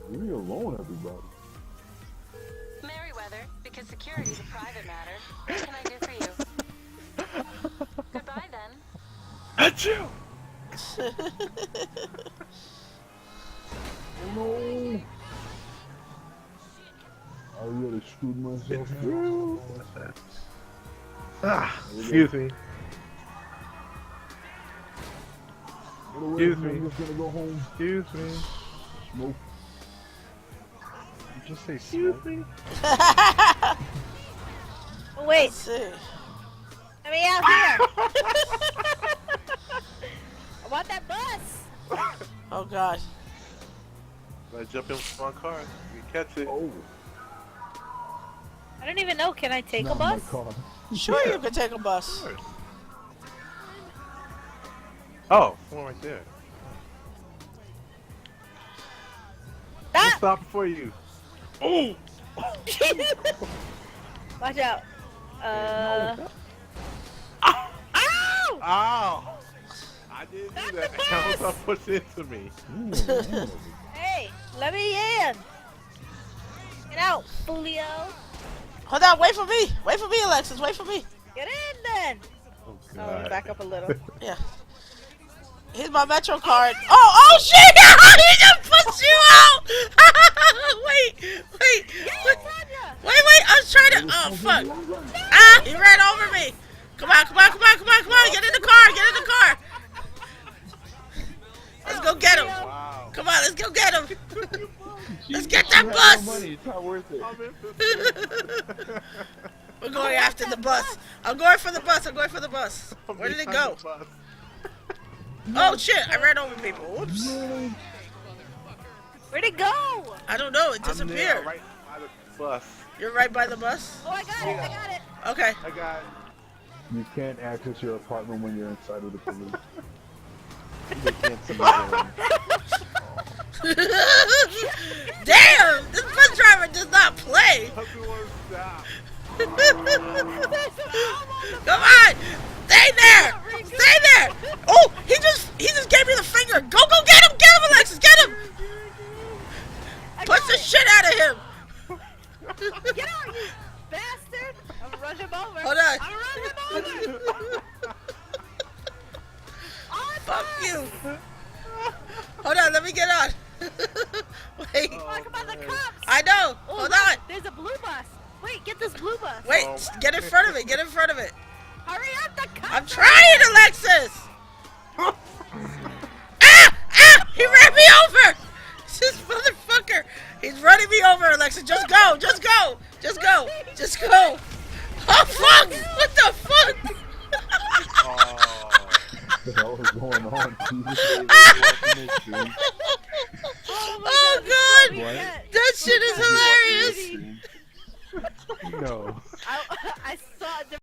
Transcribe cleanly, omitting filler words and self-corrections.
Leave me alone, everybody. Merryweather, because security is a private matter. What can I do for you? Goodbye then. Achoo! Oh no! I really screwed myself. What's that? Ah, excuse me. Excuse me. I'm just gonna go home. Excuse me. Smoke. You just say excuse me? Wait, Let's see. let me out here. I want that bus. Oh gosh. I jump in my car. You catch it. Oh, I don't even know. Can I take not a bus? my car. Sure, you can take a bus. Oh, one right there. I'll Stop! stop before you. Oh! Watch out. No. Ow! Ow! I didn't Not do the that. That was bus! not pushed into me. Ooh, man. Hey, let me in. Get out, Julio. Hold on, wait for me. Wait for me, Alexis. Wait for me. Get in then. Oh, Oh, back up a little. Yeah. Here's my Metro card. Oh shit! He just pushed you out! wait. Wait, I was trying to. Oh, fuck. Ah, he ran over me. Come on. Get in the car. Let's go get him. Wow. Come on, let's go get him. Let's get that bus. Money, it's not worth it. I'm in We're going after the bus. I'm going for the bus. Where did it go? Oh shit, I ran over people. Whoops. Where'd it go? I don't know, it I'm there, disappeared. right by the bus. You're right by the bus? Oh, I got it. Okay. I got You can't access your apartment when you're inside with the police. They can't see Damn! This bus driver does not play! Everyone stop. Come on! Stay there! Oh! He just gave me the finger! Go get him! Get him, Alexis! Get him! Push the shit out of him! Get out, you bastard! I'm gonna run him over. Hold on. I'm gonna run him over. Fuck you! Hold on, let me get on. Wait. Come on, the cops. I know! Oh, Hold look, on! There's a blue bus. Wait, get this blue bus. Wait, get in front of it! Hurry up, the cops. I'm trying, Alexis! He ran me over! This motherfucker! He's running me over, Alexis! Just go! Oh, fuck! What the fuck? Oh. What the hell is going on? Oh, God! What? That shit is hilarious! No. I saw